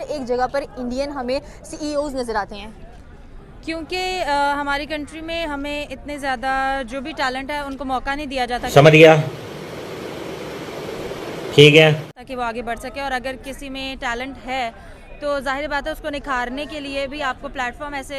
एक जगह पर इंडियन हमें CEOs नज़र आते हैं? क्योंकि हमारी कंट्री में हमें इतने ज़्यादा जो भी टैलेंट है उनको मौका नहीं दिया जाता। समझ गया, ठीक है, ताकि वो आगे बढ़ सके। और अगर किसी में टैलेंट है तो जाहिर बात है उसको निखारने के लिए भी आपको प्लेटफॉर्म ऐसे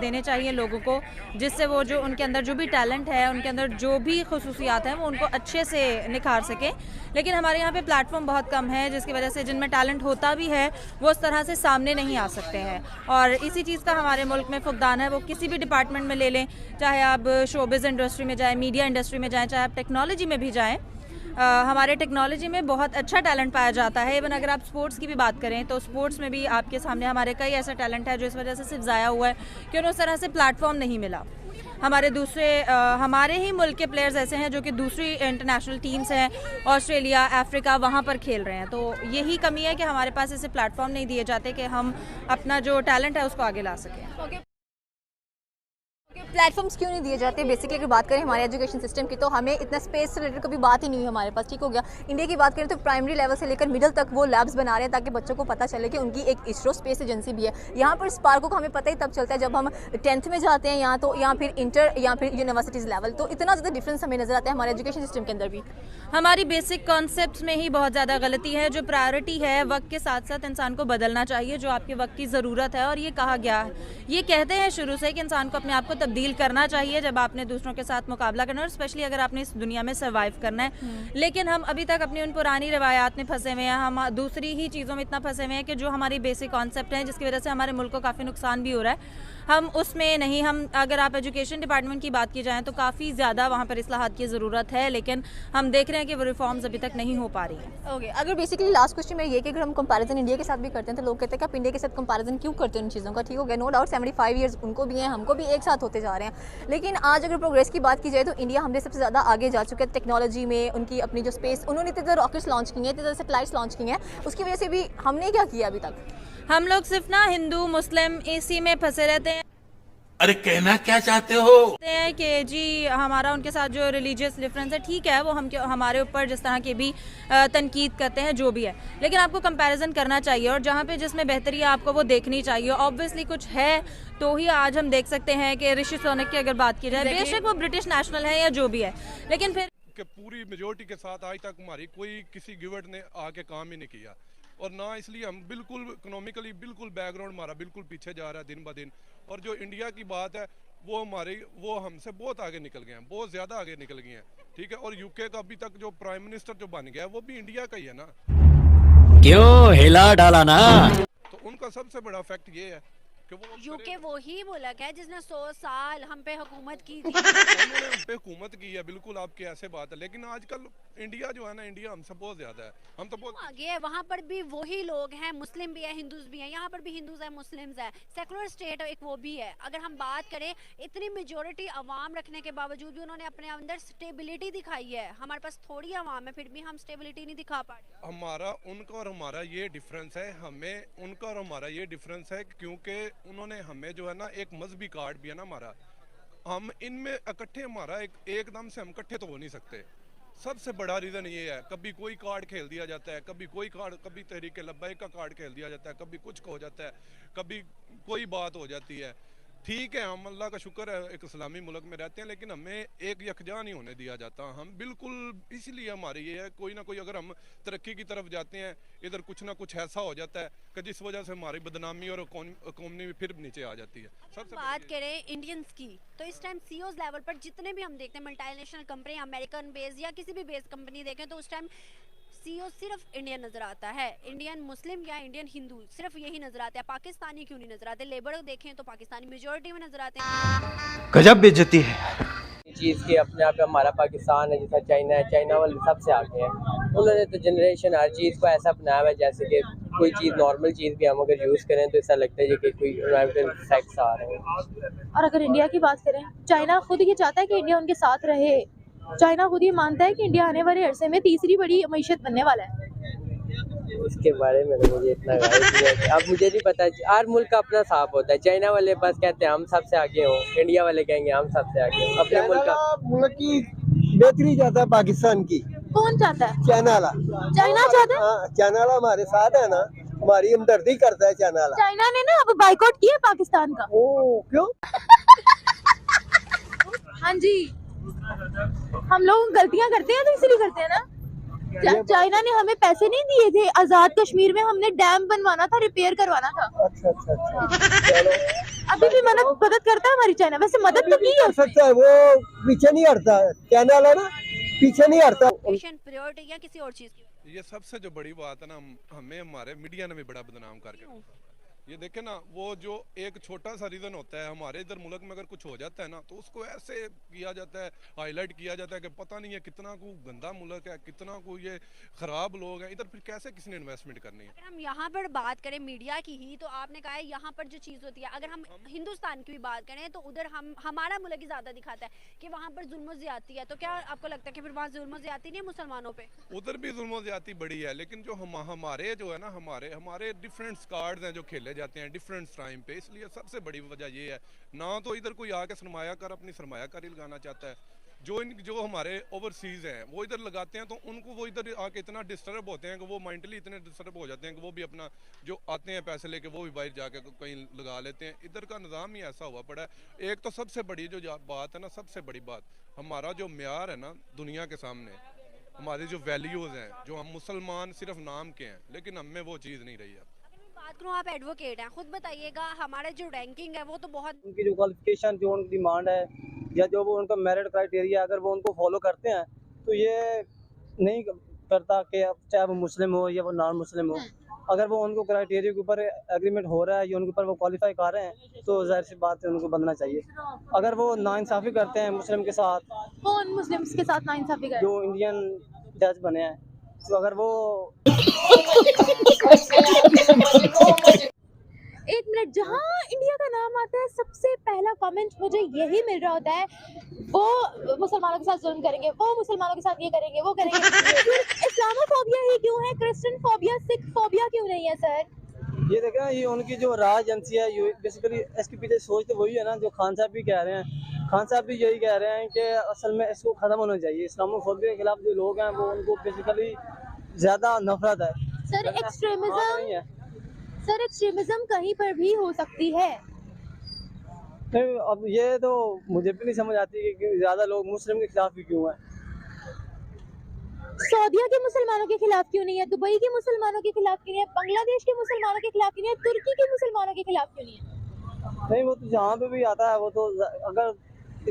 देने चाहिए लोगों को, जिससे वो जो उनके अंदर जो भी टैलेंट है, उनके अंदर जो भी खसूसियात हैं वो उनको अच्छे से निखार सके। लेकिन हमारे यहाँ पे प्लेटफॉर्म बहुत कम है, जिसकी वजह से जिनमें टैलेंट होता भी है वो उस तरह से सामने नहीं आ सकते हैं। और इसी चीज़ का हमारे मुल्क में फुकदान है। वो किसी भी डिपार्टमेंट में ले लें, चाहे आप शोबिज़ इंडस्ट्री में जाएँ, मीडिया इंडस्ट्री में जाएँ, चाहे आप टेक्नोलॉजी में भी जाएँ। हमारे टेक्नोलॉजी में बहुत अच्छा टैलेंट पाया जाता है। इवन अगर आप स्पोर्ट्स की भी बात करें तो स्पोर्ट्स में भी आपके सामने हमारे कई ऐसा टैलेंट है जो इस वजह से सिर्फ ज़ाया हुआ है कि उन्हें उस तरह से प्लेटफॉर्म नहीं मिला। हमारे ही मुल्क के प्लेयर्स ऐसे हैं जो कि दूसरी इंटरनेशनल टीम्स हैं, ऑस्ट्रेलिया, अफ्रीका, वहाँ पर खेल रहे हैं। तो यही कमी है कि हमारे पास ऐसे प्लेटफॉर्म नहीं दिए जाते कि हम अपना जो टैलेंट है उसको आगे ला सकें। प्लेटफॉर्म्स क्यों नहीं दिए जाते? बेसिकली अगर बात करें हमारे एजुकेशन सिस्टम की, तो हमें इतना स्पेस से रिलेटेड कभी बात ही नहीं हुई हमारे पास, ठीक हो गया। इंडिया की बात करें तो प्राइमरी लेवल से लेकर मिडिल तक वो लैब्स बना रहे हैं ताकि बच्चों को पता चले कि उनकी एक इसरो स्पेस एजेंसी भी है। यहाँ पर स्पार्को को हमें पता ही तब चलता है जब हम 10th में जाते हैं, या फिर इंटर या फिर यूनिवर्सिटीज़ लेवल। तो इतना ज़्यादा डिफरेंस हमें नज़र आता है हमारे एजुकेशन सिस्टम के अंदर भी। हमारी बेसिक कॉन्सेप्ट्स में ही बहुत ज़्यादा गलती है। जो प्रायोरिटी है वक्त के साथ साथ इंसान को बदलना चाहिए, जो आपके वक्त की ज़रूरत है। और ये कहा गया है, ये कहते हैं शुरू से कि इंसान को अपने आप को तब्दील करना चाहिए जब आपने दूसरों के साथ मुकाबला करना है, और स्पेशली अगर आपने इस दुनिया में सर्वाइव करना है। लेकिन हम अभी तक अपनी उन पुरानी रवायात में फंसे हुए हैं, हम दूसरी ही चीज़ों में इतना फंसे हुए हैं कि जो हमारी बेसिक कॉन्सेप्ट हैं, जिसकी वजह से हमारे मुल्क को काफ़ी नुकसान भी हो रहा है, हम उसमें नहीं। हम अगर आप एजुकेशन डिपार्टमेंट की बात की जाए तो काफ़ी ज़्यादा वहाँ पर इस्लाहात की ज़रूरत है, लेकिन हम देख रहे हैं कि वो रिफॉर्म्स अभी तक नहीं हो पा रही हैं। ओके, अगर बेसिकली लास्ट क्वेश्चन मेरा ये कि अगर हम कंपैरिजन इंडिया के साथ भी करते हैं तो लोग कहते हैं कि आप इंडिया के साथ कंपैरिजन क्यों करते हैं उन चीज़ों का, ठीक हो गया। नो डाउट 75 ईयर्स उनको भी हैं, हमको भी एक साथ होते जा रहे हैं। लेकिन आज अगर प्रोग्रेस की बात की जाए तो इंडिया हमसे सबसे ज़्यादा आगे जा चुका है टेक्नोलॉजी में। उनकी अपनी जो स्पेस, उन्होंने इतने ज़्यादा रॉकेट्स लॉन्च किए हैं, इतने ज़्यादा सैटेलाइट्स लॉन्च किए हैं, उसकी वजह से भी हमने क्या किया अभी तक? हम लोग सिर्फ ना हिंदू मुस्लिम इसी में फंसे रहते हैं। अरे कहना क्या चाहते हो? कि जी हमारा उनके साथ जो रिलीजियस डिफरेंस है, ठीक है, वो हमारे ऊपर जिस तरह की भी तनकीद करते हैं, जो भी है, लेकिन आपको कंपैरिजन करना चाहिए और जहाँ पे जिसमें बेहतरी है आपको वो देखनी चाहिए। ऑब्वियसली कुछ है तो ही आज हम देख सकते हैं कि ऋषि सुनक की अगर बात की जाए, बेशक वो ब्रिटिश नेशनल है या जो भी है, लेकिन फिर कि पूरी मेजोरिटी के साथ आज तक हमारी कोई किसी गिवर्ट ने आके काम ही नहीं किया, और ना इसलिए हम बिल्कुल इकोनॉमिकली बिल्कुल बैकग्राउंड हमारा बिल्कुल पीछे जा रहा है दिन ब दिन। और जो इंडिया की बात है वो हमसे बहुत आगे निकल गए हैं, बहुत ज़्यादा आगे निकल गए हैं, ठीक है। और यूके का अभी तक जो प्राइम मिनिस्टर जो बन गया वो भी इंडिया का ही है ना। क्यों हिला डाला ना? तो उनका सबसे बड़ा फैक्ट ये है कि वो यूके वो ही मुल्क है जिसने 100 साल हम पे हुकूमत की थी। उन्होंने हम पे हुकूमत की है, बिल्कुल आपकी ऐसे बात है। लेकिन आजकल इंडिया जो है ना, इंडिया हमसे बहुत ज्यादा है, हम तो बहुत आगे है। वहाँ पर भी वही लोग हैं, मुस्लिम भी है, हिंदूज भी हैं। यहाँ पर भी हिंदूज है, मुस्लिम्स है, सेकुलर स्टेट एक वो भी है। अगर हम बात करें, इतनी मेजोरिटी अवाम रखने के बावजूद भी उन्होंने अपने अंदर स्टेबिलिटी दिखाई है। हमारे पास थोड़ी अवाम है, फिर भी हम स्टेबिलिटी नहीं दिखा पा रहे। हमारा उनका और हमारा ये डिफरेंस है, हमें उनका और हमारा ये डिफरेंस है क्योंकि उन्होंने हमें जो है ना एक मजहबी कार्ड भी है ना हमारा, हम इनमें इकट्ठे हमारा एकदम से हम इकट्ठे तो हो नहीं सकते। सबसे बड़ा रीज़न ये है, कभी कोई कार्ड खेल दिया जाता है, कभी कोई कार्ड, कभी तहरीक लब्बैक का कार्ड खेल दिया जाता है, कभी कुछ हो जाता है, कभी कोई बात हो जाती है। ठीक है, हम अल्लाह का शुक्र है एक इस्लामी मुल्क में रहते हैं, लेकिन हमें एक यकजा नहीं होने दिया जाता। हम बिल्कुल, इसलिए हमारे ये है, कोई ना कोई अगर हम तरक्की की तरफ जाते हैं, इधर कुछ ना कुछ ऐसा हो जाता है कि जिस वजह से हमारी बदनामी और इकोनॉमी फिर नीचे आ जाती है। सबसे बात करें इंडियंस की, तो इस टाइम सीईओज लेवल पर जितने भी हम देखते हैं, मल्टीनेशनल कंपनी, अमेरिकन बेस्ड या किसी भी बेस्ड कंपनी देखें, तो उस टाइम सीईओ सिर्फ इंडियन नजर आता है। इंडियन मुस्लिम या इंडियन हिंदू सिर्फ यही नजर आते हैं। पाकिस्तानी क्यों नहीं नजर आते? लेबर देखें तो पाकिस्तानी मेजोरिटी में नजर आते हैं। गजब बेइज्जती है। चीज़ के अपने आप हमारा पाकिस्तान है, जैसा चाइना है, चाइना वाले सबसे आगे हैं। उन्होंने तो जनरेशन हर चीज़ को ऐसा बनाया हुआ है जैसे कि कोई चीज़ नॉर्मल चीज़ भी हम अगर यूज़ करें तो ऐसा लगता है कि कोई एनवायरमेंटल इफेक्ट्स आ रहे हैं। और अगर इंडिया की बात करें, चाइना खुद ये चाहता है कि इंडिया उनके साथ रहे। चाइना खुद ये मानता है कि इंडिया आने वाले अरसे में तीसरी बड़ी मईशत बनने वाला है। इसके बारे में तो मुझे इतना अब मुझे नहीं पता। हर मुल्क का अपना साफ होता है। चाइना वाले पास कहते हैं हम सबसे आगे हो, इंडिया वाले कहेंगे हम सबसे आगे हो। अपने मुल्क की बेहतरी चाहता है पाकिस्तान की। कौन चाहता है? चाइना वाला। चाइना चाहता है? चाइना वाला हमारे साथ है ना, हमारी हमदर्दी करता है चाइना वाला। चाइना ने ना अब बाइकआउट किया पाकिस्तान का। ओ क्यों? हाँ जी, हम लोग गलतियां करते हैं तो इसलिए करते हैं ना। चाइना ने हमें पैसे नहीं दिए थे, आजाद कश्मीर में हमने डैम बनवाना था, रिपेयर करवाना था। अच्छा अच्छा अच्छा चलो, अभी भी मदद करता है हमारी चाइना, वैसे मदद तो की है कर सकता है, वो पीछे नहीं हटता है चाइना वाला ना, पीछे नहीं हटता। प्रायोरिटी या किसी और चीज की? ये सबसे जो बड़ी बात है ना, हमें हमारे मीडिया ने भी बड़ा बदनाम करके ये देखे ना, वो जो एक छोटा सा रीजन होता है हमारे इधर मुल्क में अगर कुछ हो जाता है ना, तो उसको ऐसे किया जाता है, हाईलाइट किया जाता है कि पता नहीं है कितना को गंदा मुल्क है, कितना को ये खराब लोग हैं इधर, फिर कैसे किसी ने इन्वेस्टमेंट करनी है। अगर हम यहाँ पर बात करें मीडिया की ही, तो आपने कहा है यहाँ पर जो चीज़ होती है, अगर हम हिंदुस्तान की भी बात करें तो उधर हमारा मुल्क ही ज़्यादा दिखाता है कि वहाँ पर जुल्म ज़्यादती है। तो क्या आपको लगता है कि फिर वहाँ जुल्म ज़्यादती नहीं है मुसलमानों पे? उधर भी जुल्म ज़्यादती बड़ी है, लेकिन जो हमारे जो है ना, हमारे डिफरेंट कार्ड्स हैं जो खेले जाते हैं डिफरेंट टाइम पे, इसलिए सबसे बड़ी वजह ये है ना, तो इधर कोई आके सरमायाकार अपनी सरमायाकारी लगाना चाहता है, जो हमारे ओवरसीज हैं वो इधर लगाते हैं, तो उनको वो इधर आके इतना डिस्टर्ब होते हैं कि वो मेंटली इतने डिस्टर्ब हो जाते हैं कि वो भी अपना जो आते हैं पैसे लेके वो भी बाहर जाके कहीं लगा लेते हैं। इधर का निज़ाम ही ऐसा हुआ पड़ा है। एक तो सबसे बड़ी जो बात है ना, सबसे बड़ी बात हमारा जो म्यार है ना दुनिया के सामने, हमारी जो वैल्यूज़ हैं, जो हम मुसलमान सिर्फ नाम के हैं, लेकिन हमें वो चीज़ नहीं रही है। बात करूँ, आप एडवोकेट हैं, खुद बताइएगा हमारे जो रैंकिंग है वो तो बहुत, उनकी जो क्वालिफिकेशन, जो उनकी डिमांड है या जो वो उनका मेरिट क्राइटेरिया, अगर वो उनको फॉलो करते हैं तो ये नहीं करता कि चाहे वो मुस्लिम हो या वो नॉन मुस्लिम हो, अगर वो उनको क्राइटेरिया के ऊपर एग्रीमेंट हो रहा है या उनके ऊपर वो क्वालिफाई कर रहे हैं तो जाहिर सी बात है उनको बनना चाहिए। अगर वो नाइंसाफ़ी करते हैं मुस्लिम के साथ, कौन मुस्लिम के साथ नाइंसाफी कर? जो इंडियन जज बने हैं, तो अगर वो एक मिनट, जहाँ इंडिया का नाम आता है सबसे पहला कमेंट मुझे यही मिल रहा होता है, वो मुसलमानों के साथ जुल्म करेंगे, वो मुसलमानों के साथ ये करेंगे, वो करेंगे। इस्लामोफोबिया ही क्यों है? क्रिश्चियन फोबिया, सिख फोबिया क्यों नहीं है सर? ये देखें ना, ये उनकी जो राज एजेंसी है, ये बेसिकली इसके पीछे सोच तो वही है ना जो खान साहब भी कह रहे हैं। खान साहब भी यही कह रहे हैं कि असल में इसको ख़त्म होना चाहिए। इस्लामोफोबिया के खिलाफ जो लोग हैं वो उनको बेसिकली ज़्यादा नफरत है। सर एक्सट्रीमिज्म कहीं पर भी हो सकती है। नहीं, अब ये तो मुझे भी नहीं समझ आती कि ज़्यादा लोग मुस्लिम के खिलाफ भी क्यों हैं। सऊदीया के मुसलमानों के खिलाफ क्यों नहीं है? दुबई के मुसलमानों के खिलाफ क्यों नहीं है? बांग्लादेश के मुसलमानों के खिलाफ क्यों नहीं है? तुर्की के मुसलमानों के खिलाफ क्यों नहीं है? नहीं, वो तो जहाँ पे भी आता है वो तो अगर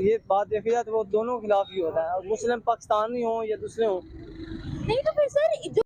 ये बात देखी जाए तो वो दोनों के खिलाफ ही होता है, मुस्लिम पाकिस्तानी हो या दूसरे हो। नहीं तो फिर सर